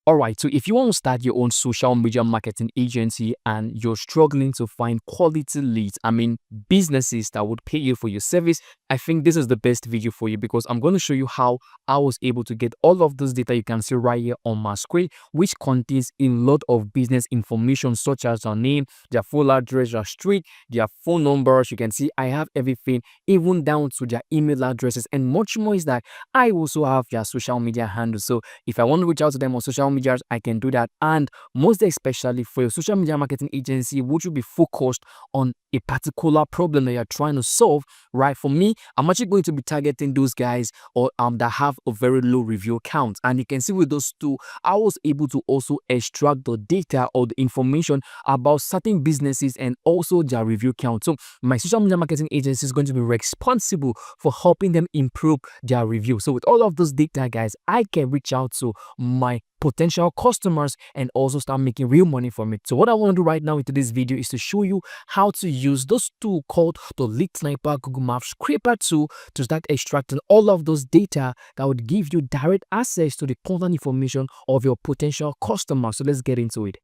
All right, so if you want to start your own social media marketing agency and you're struggling to find quality leads, businesses that would pay you for your service, I think this is the best video for you because I'm going to show you how I was able to get all of this data you can see right here on my screen, which contains a lot of business information such as their name, their full address, their street, their phone numbers. You can see I have everything, even down to their email addresses, and much more is that I also have their social media handles. So if I want to reach out to them on social media, I can do that. And most especially for your social media marketing agency, would you be focused on a particular problem that you're trying to solve? Right, for me, I'm actually going to be targeting those guys or that have a very low review count. And you can see with those two, I was able to also extract the data or the information about certain businesses and also their review count. So my social media marketing agency is going to be responsible for helping them improve their review. So with all of those data, guys, I can reach out to my potential customers and also start making real money from it. So what I want to do right now into this video is to show you how to use those tool called the Lead Sniper Google Maps Scraper tool to start extracting all of those data that would give you direct access to the contact information of your potential customers. So let's get into it.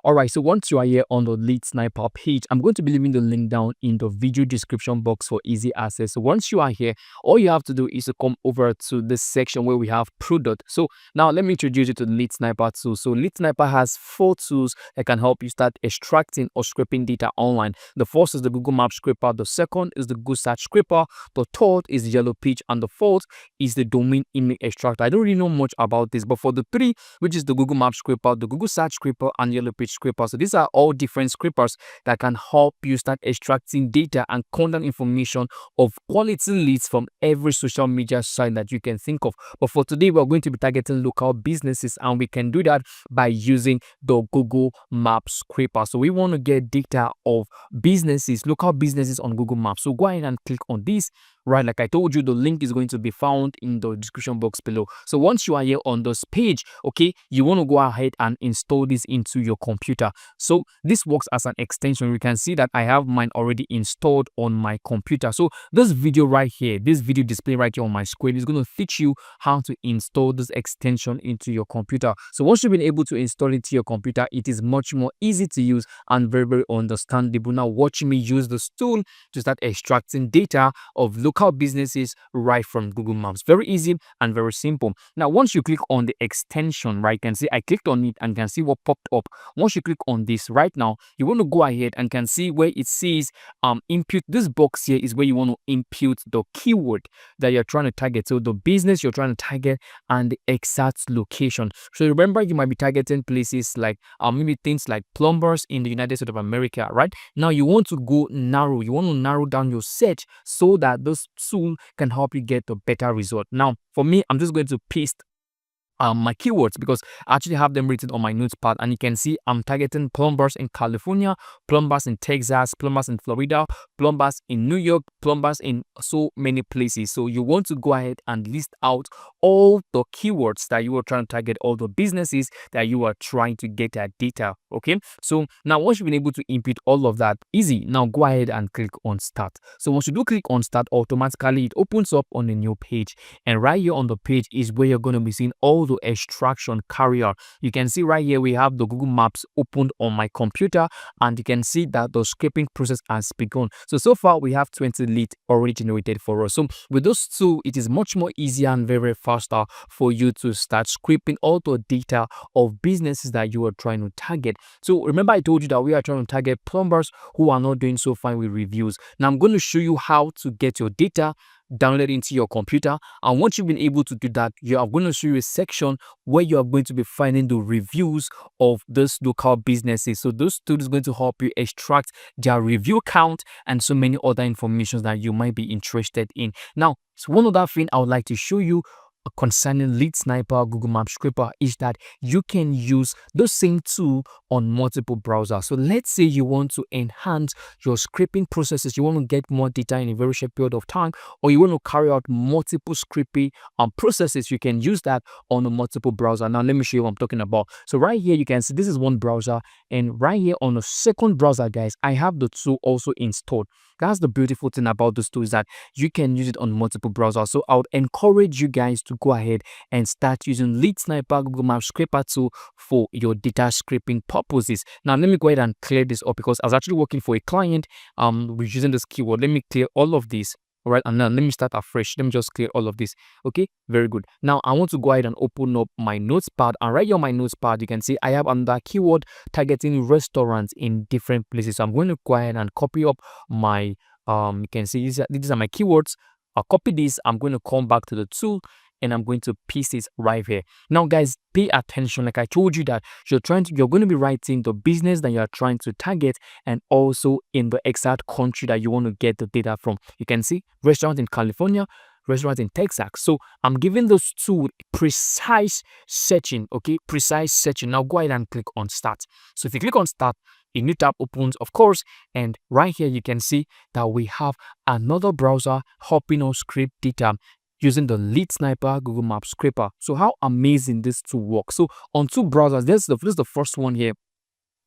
All right, so once you are here on the Lead Sniper page, I'm going to be leaving the link down in the video description box for easy access. So once you are here, all you have to do is to come over to this section where we have product. So now let me introduce you to the Lead Sniper tool. So Lead Sniper has 4 tools that can help you start extracting or scraping data online. The first is the Google Maps Scraper. The second is the Google Search Scraper. The third is the Yellow Page, and the fourth is the Domain Image Extractor. I don't really know much about this, but for the 3, which is the Google Maps Scraper, the Google Search Scraper, and Yellow Page Scraper. So these are all different scrapers that can help you start extracting data and content information of quality leads from every social media site that you can think of. But for today, we're going to be targeting local businesses, and we can do that by using the Google Maps Scraper. So we want to get data of businesses, local businesses on Google Maps. So go ahead and click on this. Right, like I told you, the link is going to be found in the description box below. So once you are here on this page, okay, you want to go ahead and install this into your computer. So this works as an extension. You can see that I have mine already installed on my computer. So this video right here, this video display right here on my screen is going to teach you how to install this extension into your computer. So once you've been able to install it to your computer, it is much more easy to use and very, very understandable. Now watch me use this tool to start extracting data of local businesses right from Google Maps. Very easy and very simple. Now once you click on the extension, right, you can see I clicked on it and can see what popped up. Once you click on this right now, you want to go ahead and can see where it says input. This box here is where you want to input the keyword that you're trying to target, so the business you're trying to target and the exact location. So remember, you might be targeting places like maybe things like plumbers in the United States of America. Right now you want to go narrow, you want to narrow down your search so that this tool can help you get a better result. Now for me, I'm just going to paste my keywords because I actually have them written on my notepad, and you can see I'm targeting plumbers in California, plumbers in Texas, plumbers in Florida, plumbers in New York, plumbers in so many places. So you want to go ahead and list out all the keywords that you are trying to target, all the businesses that you are trying to get that data. Okay, so now once you've been able to input all of that, easy. Now go ahead and click on start. So once you do click on start, automatically it opens up on a new page, and right here on the page is where you're going to be seeing all the extraction carrier. You can see right here we have the Google Maps opened on my computer, and you can see that the scraping process has begun. So far we have 20 leads already generated for us. So with those two, it is much more easier and very faster for you to start scraping all the data of businesses that you are trying to target. So remember, I told you that we are trying to target plumbers who are not doing so fine with reviews. Now I'm going to show you how to get your data download into your computer, and once you've been able to do that, I'm going to show you a section where you are going to be finding the reviews of those local businesses. So those tools is going to help you extract their review count and so many other information that you might be interested in. Now, so one other thing I would like to show you concerning Lead Sniper Google Maps Scraper is that you can use the same tool on multiple browsers. So let's say you want to enhance your scraping processes, you want to get more data in a very short period of time, or you want to carry out multiple scraping processes, you can use that on a multiple browser. Now let me show you what I'm talking about. So right here you can see this is one browser, and right here on the second browser, guys, I have the tool also installed. That's the beautiful thing about this tool, is that you can use it on multiple browsers. So I would encourage you guys to go ahead and start using Lead Sniper Google Maps Scraper tool for your data scraping purposes. Now, let me go ahead and clear this up because I was actually working for a client with using this keyword. Let me clear all of this. All right, and now let me start afresh. Let me just clear all of this. Okay, very good. Now I want to go ahead and open up my notepad, and right here on my notepad, you can see I have under keyword targeting restaurants in different places. So I'm going to go ahead and copy up my you can see these are my keywords. I'll copy this. I'm going to come back to the tool and I'm going to paste it right here. Now, guys, pay attention. Like I told you that you're going to be writing the business that you are trying to target and also in the exact country that you want to get the data from. You can see restaurant in California, restaurant in Texas. So I'm giving those two precise searching. Okay, precise searching. Now go ahead and click on start. So if you click on start, a new tab opens, of course, and right here you can see that we have another browser helping us scrape data using the Lead Sniper Google Maps Scraper. So how amazing this tool works. So on two browsers, this is the first one here.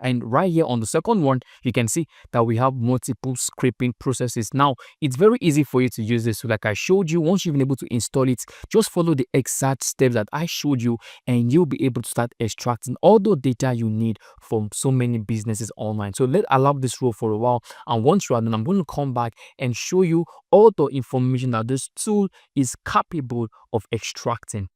And right here on the second one, you can see that we have multiple scraping processes. Now, it's very easy for you to use this. So like I showed you, once you've been able to install it, just follow the exact steps that I showed you and you'll be able to start extracting all the data you need from so many businesses online. So let's allow this roll for a while. And once you are done, I'm going to come back and show you all the information that this tool is capable of extracting.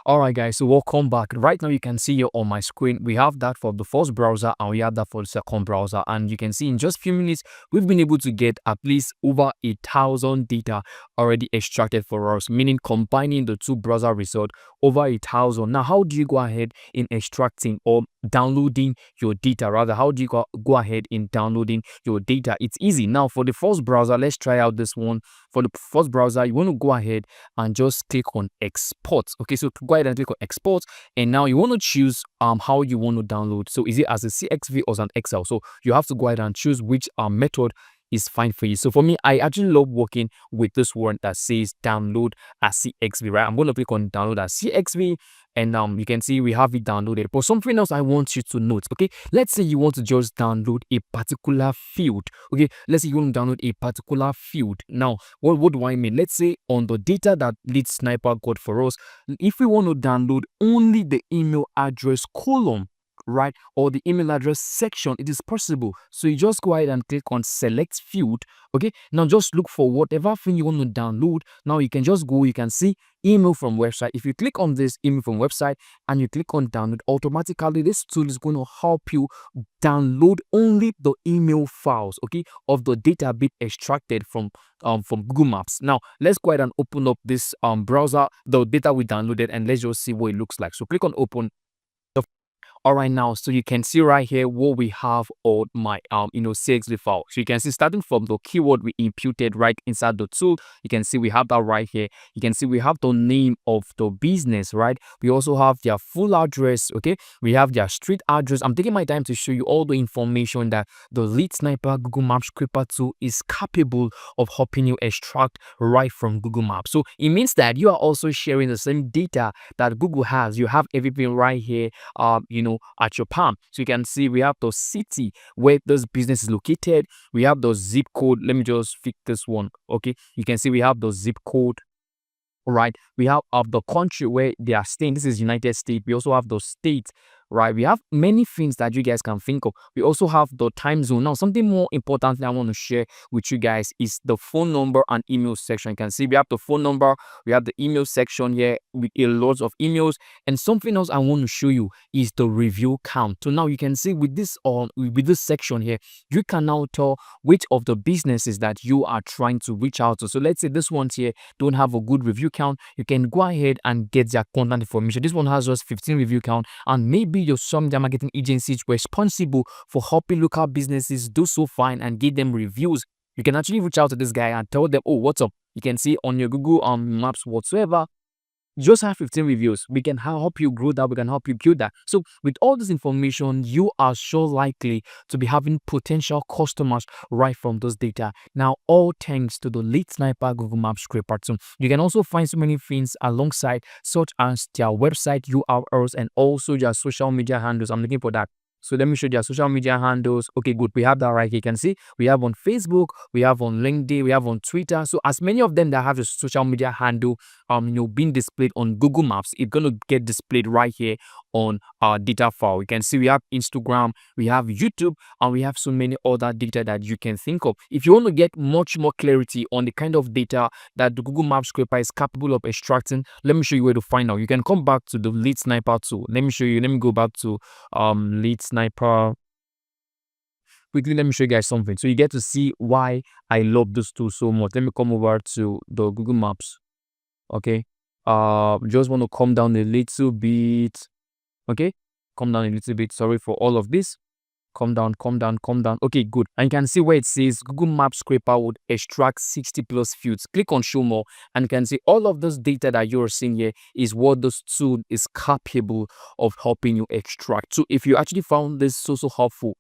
Alright guys, so welcome back. Right now you can see here on my screen, we have that for the first browser and we have that for the second browser, and you can see in just a few minutes we've been able to get at least over 1,000 data already extracted for us, meaning combining the two browser results, over 1,000. Now how do you go ahead in extracting or downloading your data? Rather, how do you go ahead in downloading your data? It's easy. Now for the first browser, let's try out this one. For the first browser, you want to go ahead and just click on export. Okay, so go ahead and click on export, and now you want to choose how you want to download. So is it as a CXV or as an Excel? So you have to go ahead and choose which method is fine for you. So for me, I actually love working with this one that says download as CXV, right? I'm going to click on download as CXV, and you can see we have it downloaded. But something else I want you to note, okay, let's say you want to just download a particular field. Okay, let's say you want to download a particular field. Now what do I mean? Let's say on the data that Lead Sniper got for us, if we want to download only the email address column, right, or the email address section, it is possible. So you just go ahead and click on select field. Okay, now just look for whatever thing you want to download. Now you can just go, you can see email from website. If you click on this email from website and you click on download, automatically this tool is going to help you download only the email files, okay, of the data bit extracted from Google Maps. Now let's go ahead and open up this browser, the data we downloaded, and let's just see what it looks like. So click on open. All right, now so you can see right here what we have on my CXV file. So you can see starting from the keyword we imputed right inside the tool, you can see we have that right here. You can see we have the name of the business, right? We also have their full address. Okay, we have their street address. I'm taking my time to show you all the information that the Lead Sniper Google Maps Scraper tool is capable of helping you extract right from Google Maps. So it means that you are also sharing the same data that Google has. You have everything right here at your palm. So you can see we have the city where this business is located. We have the zip code. Let me just fix this one. Okay, you can see we have the zip code. Right, we have the country where they are staying. This is United States. We also have the state, right? We have many things that you guys can think of. We also have the time zone. Now something more important that I want to share with you guys is the phone number and email section. You can see we have the phone number, we have the email section here with a lot of emails, and something else I want to show you is the review count. So now you can see with this section here, you can now tell which of the businesses that you are trying to reach out to. So let's say this one's here don't have a good review count, you can go ahead and get their contact information. This one has just 15 review count, and maybe your social media marketing agency is responsible for helping local businesses do so fine and give them reviews. You can actually reach out to this guy and tell them, oh, what's up? You can see on your Google Maps whatsoever, just have 15 reviews. We can help you grow that. We can help you build that. So with all this information, you are so likely to be having potential customers right from those data. Now, all thanks to the Lead Sniper Google Maps Scraper tool. You can also find so many things alongside, such as their website URLs and also their social media handles. I'm looking for that. So let me show you their social media handles. Okay, good. We have that right here. You can see we have on Facebook, we have on LinkedIn, we have on Twitter. So as many of them that have a social media handle, being displayed on Google Maps, it's gonna get displayed right here on our data file. You can see we have Instagram, we have YouTube, and we have so many other data that you can think of. If you want to get much more clarity on the kind of data that the Google Maps scraper is capable of extracting, let me show you where to find out. You can come back to the lead sniper tool. Let me show you. Let me go back to lead sniper. Quickly, let me show you guys something. So you get to see why I love this tool so much. Let me come over to the Google Maps. Okay. Just want to come down a little bit. Okay. Come down a little bit. Sorry for all of this. Come down, come down, come down. Okay, good. And you can see where it says Google Maps scraper would extract 60 plus fields. Click on show more and you can see all of this data that you're seeing here is what this tool is capable of helping you extract. So if you actually found this so helpful,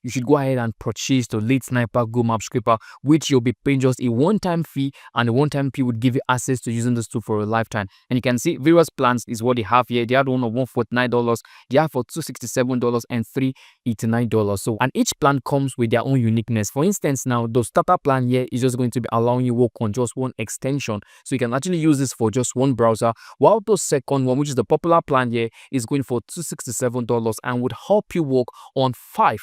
you should go ahead and purchase the Lead Sniper Google Map Scraper, which you'll be paying just a one-time fee, and the one-time fee would give you access to using this tool for a lifetime. And you can see various plans is what they have here. They had one of $149, they have for $267 and $389. So, and each plan comes with their own uniqueness. For instance, now the starter plan here is just going to be allowing you work on just one extension, so you can actually use this for just one browser, while the second one, which is the popular plan here, is going for $267 and would help you work on five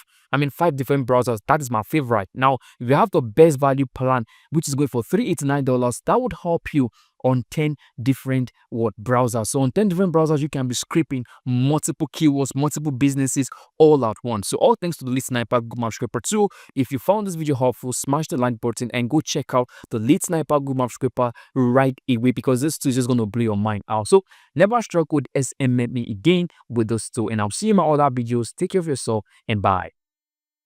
different browsers. That is my favorite. Now, if you have the best value plan, which is going for $389, that would help you on 10 different browsers. So on 10 different browsers, you can be scraping multiple keywords, multiple businesses all at once. So all thanks to the Lead Sniper Google Map Scraper 2. If you found this video helpful, smash the like button and go check out the Lead Sniper Google Map Scraper right away, because this tool is just going to blow your mind out. So never struggle with SMMA again with this tool, and I'll see you in my other videos. Take care of yourself and bye.